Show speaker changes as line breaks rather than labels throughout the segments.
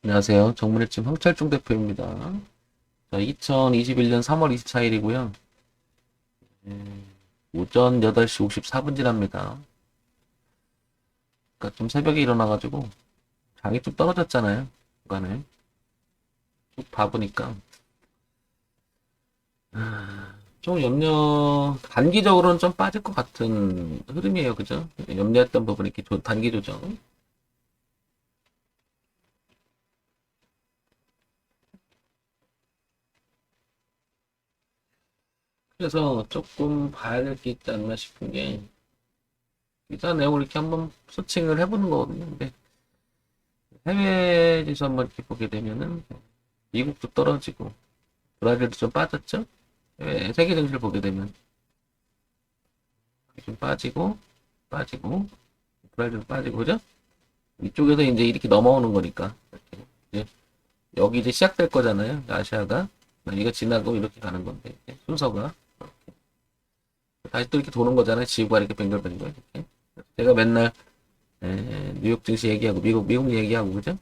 안녕하세요. 정문일집 황철중 대표입니다. 자, 2021년 3월 24일이고요. 오전 8시 54분 지납니다. 그러니까 좀 새벽에 일어나가지고 장이 좀 떨어졌잖아요. 중간에 쭉 봐보니까 좀 단기적으로는 좀 빠질 것 같은 흐름이에요. 그죠? 염려했던 부분이 이렇게 단기 조정. 그래서 조금 봐야 될 게 있지 않나 싶은 게 기사 내용을 이렇게 한번 서칭을 해보는 거거든요. 근데 해외 지수 한번 이렇게 보게 되면은 미국도 떨어지고 브라질도 좀 빠졌죠? 세계 증시를 보게 되면 좀 빠지고 브라질도 빠지고 그죠? 이쪽에서 이제 이렇게 넘어오는 거니까 이렇게 이제 여기 이제 시작될 거잖아요. 아시아가 이거 지나고 이렇게 가는 건데 순서가 다시 또 이렇게 도는 거잖아요. 지구가 이렇게 뱅글뱅글 이렇게. 제가 맨날 뉴욕 증시 얘기하고 미국 얘기하고 그죠?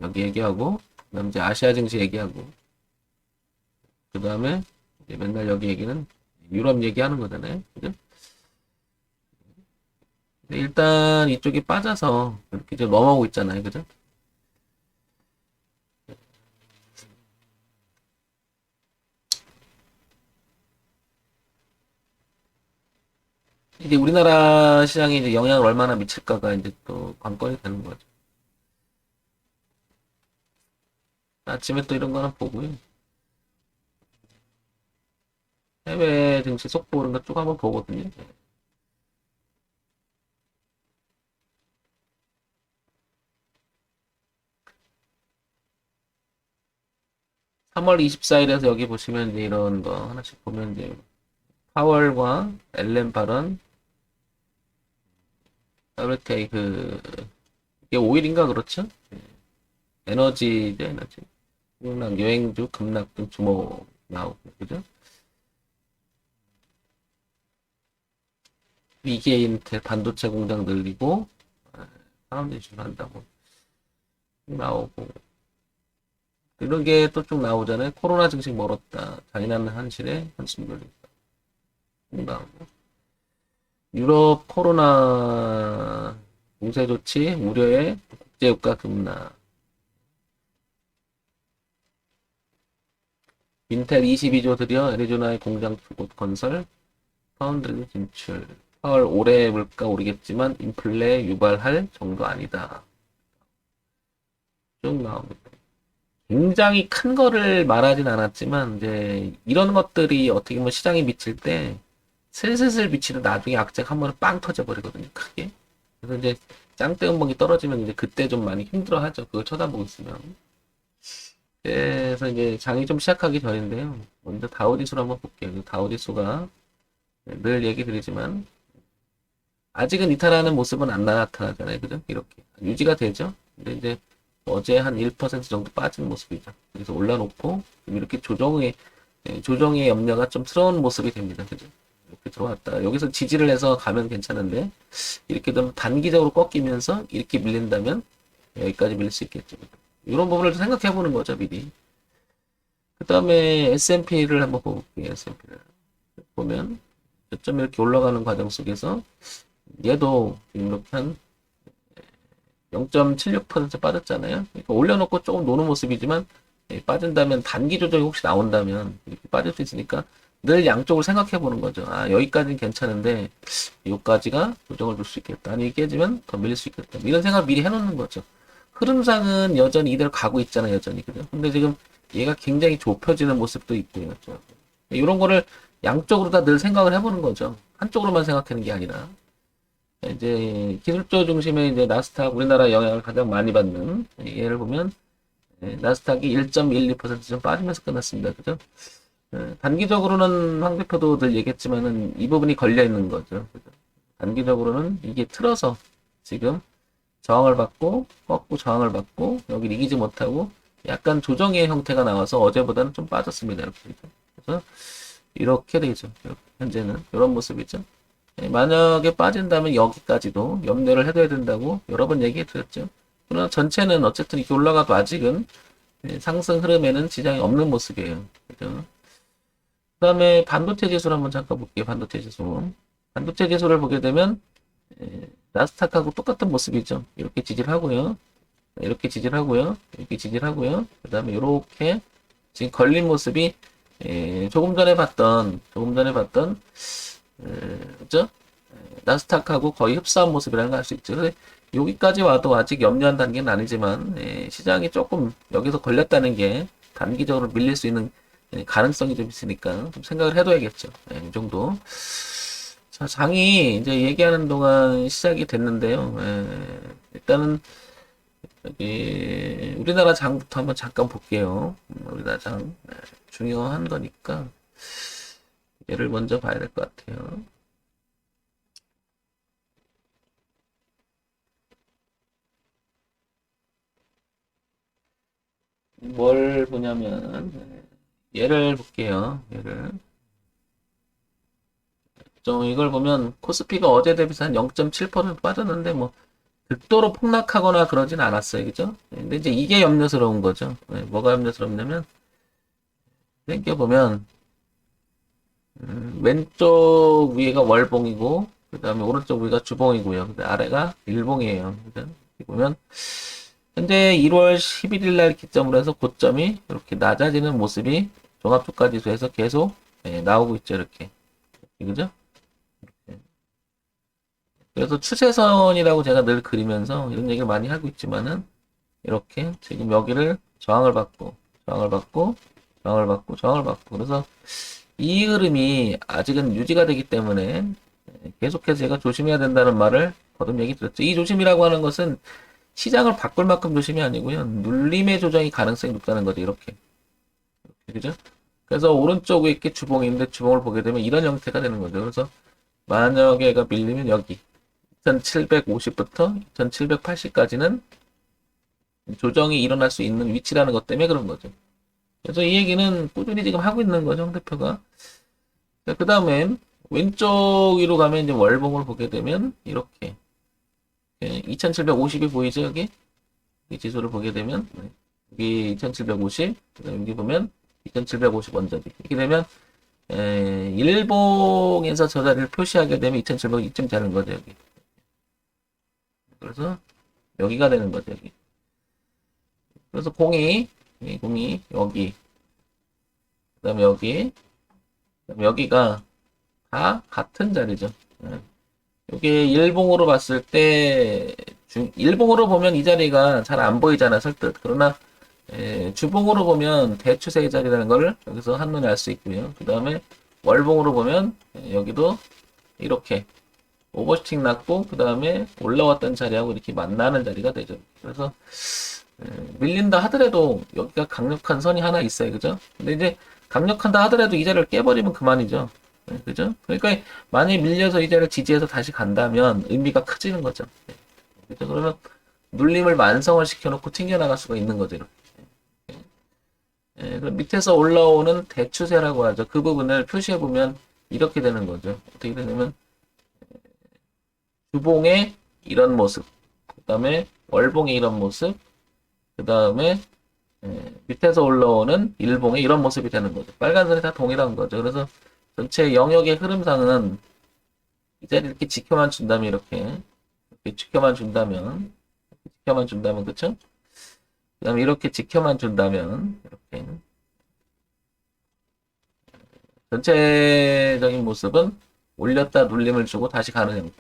여기 얘기하고 그다음 이제 아시아 증시 얘기하고 그 다음에 맨날 여기 얘기는 유럽 얘기하는 거잖아요. 그죠? 근데 일단 이쪽이 빠져서 이렇게 좀 넘어오고 있잖아요. 그죠? 이제 우리나라 시장에 이제 영향을 얼마나 미칠까가 이제 또 관건이 되는 거죠. 아침에 또 이런 거 하나 보고요. 해외 증시 속보 이런 거 쭉 한번 보거든요. 3월 24일에서 여기 보시면 이제 이런 거 하나씩 보면 이제 파월과 엘렌 발언, WTA 이게 5일인가 그렇죠? 에너지죠, 에너지. 급락, 여행주, 급락 등 주목 나오고, 그죠? 이게 인텔 반도체 공장 늘리고, 사람들이 지원한다고 나오고, 이런 게 또 쭉 나오잖아요. 코로나 증식 멀었다. 잔인한 한실에 한숨 돌린다. 나오고. 유럽 코로나 봉쇄 조치 우려에 국제유가 급락. 인텔 22조 들여 애리조나의 공장 곧 건설, 파운드리 진출. 8월 올해 물가 오르겠지만 인플레 유발할 정도 아니다. 쭉 나옵니다. 굉장히 큰 거를 말하진 않았지만 이제 이런 것들이 어떻게 보면 시장에 미칠 때 슬슬 미치는 나중에 악재가 한 번에 빵 터져 버리거든요. 크게. 그래서 이제 짱대 음봉이 떨어지면 이제 그때 좀 많이 힘들어하죠. 그걸 쳐다보고 있으면. 그래서 이제 장이 좀 시작하기 전인데요. 먼저 다우지수를 한번 볼게요. 다우지수가 늘 얘기 드리지만 아직은 이탈하는 모습은 안 나타나잖아요. 그죠? 이렇게 유지가 되죠. 근데 이제 어제 한 1% 정도 빠진 모습이죠. 그래서 올라놓고 이렇게 조정의 염려가 좀 스러운 모습이 됩니다. 그죠? 이렇게 들어왔다. 여기서 지지를 해서 가면 괜찮은데 이렇게 좀 단기적으로 꺾이면서 이렇게 밀린다면 여기까지 밀릴 수 있겠죠. 이런 부분을 좀 생각해 보는 거죠, 미리. 그 다음에 S&P를 한번 볼게요. S&P를 보면 저점 이렇게 올라가는 과정 속에서 얘도 지금 이렇게 한 0.76% 빠졌잖아요. 그러니까 올려놓고 조금 노는 모습이지만 빠진다면 단기 조정이 혹시 나온다면 이렇게 빠질 수 있으니까 늘 양쪽을 생각해 보는 거죠. 아, 여기까지는 괜찮은데 여기까지가 조정을 줄 수 있겠다. 아니 깨지면 더 밀릴 수 있겠다. 이런 생각을 미리 해놓는 거죠. 흐름상은 여전히 이대로 가고 있잖아요. 여전히. 그죠? 근데 지금 얘가 굉장히 좁혀지는 모습도 있고요. 이런 거를 양쪽으로 다 늘 생각을 해보는 거죠. 한쪽으로만 생각하는 게 아니라. 이제 기술주 중심의 이제 나스닥 우리나라 영향을 가장 많이 받는 예를 보면 나스닥이 1.12%좀 빠지면서 끝났습니다. 그죠? 단기적으로는 황 대표도 늘 얘기했지만은 이 부분이 걸려 있는 거죠. 그죠? 단기적으로는 이게 틀어서 지금 저항을 받고 꺾고 저항을 받고 여기 이기지 못하고 약간 조정의 형태가 나와서 어제보다는 좀 빠졌습니다. 이렇게. 그래서 이렇게 되죠. 이렇게 현재는 이런 모습이죠. 만약에 빠진다면 여기까지도 염려를 해둬야 된다고 여러 번 얘기해 드렸죠. 그러나 전체는 어쨌든 이렇게 올라가도 아직은 상승 흐름에는 지장이 없는 모습이에요. 그죠? 그 다음에 반도체 지수를 한번 잠깐 볼게요. 반도체 지수. 반도체 지수를 보게 되면 나스닥하고 똑같은 모습이죠. 이렇게 지지를 하고요. 이렇게 지지를 하고요. 이렇게 지지를 하고요. 그 다음에 이렇게 지금 걸린 모습이 조금 전에 봤던 그죠? 나스닥하고 거의 흡사한 모습이라는 걸 알 수 있죠. 그래서 여기까지 와도 아직 염려한 단계는 아니지만 시장이 조금 여기서 걸렸다는 게 단기적으로 밀릴 수 있는 가능성이 좀 있으니까 좀 생각을 해둬야겠죠. 이 정도. 자, 장이 이제 얘기하는 동안 시작이 됐는데요. 일단은 여기 우리나라 장부터 한번 잠깐 볼게요. 우리나라 장 중요한 거니까 얘를 먼저 봐야 될 것 같아요. 뭘 보냐면 얘를 볼게요. 얘를 좀 이걸 보면 코스피가 어제 대비해서 한 0.7% 빠졌는데 뭐 극도로 폭락하거나 그러진 않았어요. 그죠? 근데 이제 이게 염려스러운 거죠. 뭐가 염려스럽냐면 땡겨보면 왼쪽 위에가 월봉이고 그 다음에 오른쪽 위가 주봉이고요. 그 아래가 일봉이에요. 그죠? 보면 현재 1월 11일 날 기점으로 해서 고점이 이렇게 낮아지는 모습이 종합주가지수에서 계속 나오고 있죠. 이렇게. 그죠? 그래서 추세선이라고 제가 늘 그리면서 이런 얘기를 많이 하고 있지만은 이렇게 지금 여기를 저항을 받고 저항을 받고 저항을 받고 저항을 받고 그래서 이 흐름이 아직은 유지가 되기 때문에 계속해서 제가 조심해야 된다는 말을 거듭 얘기 드렸죠. 이 조심이라고 하는 것은 시장을 바꿀 만큼 조심이 아니고요. 눌림의 조정이 가능성이 높다는 거죠. 이렇게. 그죠? 그래서 오른쪽에 이렇게 주봉인데 주봉을 보게 되면 이런 형태가 되는 거죠. 그래서 만약에 얘가 밀리면 여기 2750부터 2780까지는 조정이 일어날 수 있는 위치라는 것 때문에 그런 거죠. 그래서 이 얘기는 꾸준히 지금 하고 있는 거죠, 홍 대표가. 그 다음에 왼쪽 위로 가면 이제 월봉을 보게 되면 이렇게 2750이 보이죠, 여기? 이 지수를 보게 되면 여기 2750, 그다음에 여기 보면 2750 원저리. 이렇게 되면 일봉에서 저 자리를 표시하게 되면 2700 이쯤 되는 거죠, 여기. 그래서 여기가 되는 거죠, 여기. 그래서 공이 여기, 그다음에 여기, 그다음에 여기가 다 같은 자리죠. 이게 일봉으로 봤을 때 일봉으로 보면 이 자리가 잘 안 보이잖아, 설득. 그러나 주봉으로 보면 대추세의 자리라는 걸 여기서 한눈에 알 수 있고요. 그 다음에 월봉으로 보면 여기도 이렇게 오버슈팅 났고 그 다음에 올라왔던 자리하고 이렇게 만나는 자리가 되죠. 그래서 밀린다 하더라도 여기가 강력한 선이 하나 있어요. 그죠? 근데 이제 강력한다 하더라도 이 자리를 깨버리면 그만이죠. 그죠? 그러니까 만약에 밀려서 이 자리를 지지해서 다시 간다면 의미가 커지는 거죠. 그죠? 그러면 눌림을 완성을 시켜놓고 튕겨나갈 수가 있는 거죠. 이렇게. 그럼 밑에서 올라오는 대추세라고 하죠. 그 부분을 표시해보면 이렇게 되는 거죠. 어떻게 되냐면 주봉의 이런 모습, 그 다음에 월봉의 이런 모습, 그 다음에 밑에서 올라오는 일봉의 이런 모습이 되는 거죠. 빨간 선이 다 동일한 거죠. 그래서 전체 영역의 흐름상은 이 자리 이렇게 지켜만 준다면 이렇게 지켜만 준다면 그쵸? 그 다음에 이렇게 지켜만 준다면 이렇게 전체적인 모습은 올렸다 눌림을 주고 다시 가는 형태.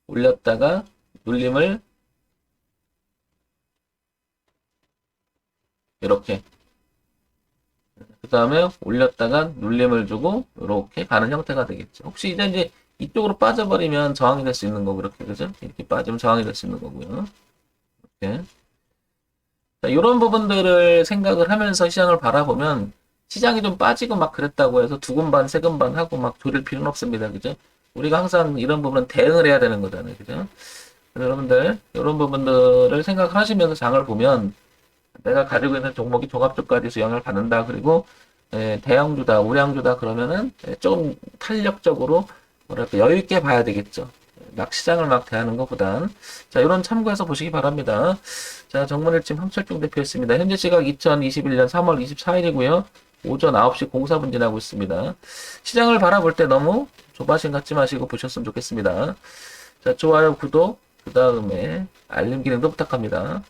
올렸다가 눌림을 이렇게 그 다음에 올렸다가 눌림을 주고 이렇게 가는 형태가 되겠죠. 혹시 이제 이쪽으로 빠져버리면 저항이 될 수 있는 거고 이렇게 그죠? 이렇게 빠지면 저항이 될 수 있는 거고요. 이렇게 자, 이런 부분들을 생각을 하면서 시장을 바라보면 시장이 좀 빠지고 막 그랬다고 해서 두근반 세근반 하고 막 조릴 필요는 없습니다. 그죠? 우리가 항상 이런 부분은 대응을 해야 되는 거잖아요. 그죠? 그래서 여러분들 이런 부분들을 생각하시면서 장을 보면 내가 가지고 있는 종목이 종합주가지수 영향을 받는다. 그리고 대형주다, 우량주다 그러면은 좀 탄력적으로 뭐랄까 여유 있게 봐야 되겠죠. 막 시장을 막 대하는 것보단 자 이런 참고해서 보시기 바랍니다. 자 정문일침 황철중 대표였습니다. 현재 시각 2021년 3월 24일이고요. 오전 9시 04분 지나고 있습니다. 시장을 바라볼 때 너무 조바심 갖지 마시고 보셨으면 좋겠습니다. 자 좋아요 구독 그 다음에 알림 기능도 부탁합니다.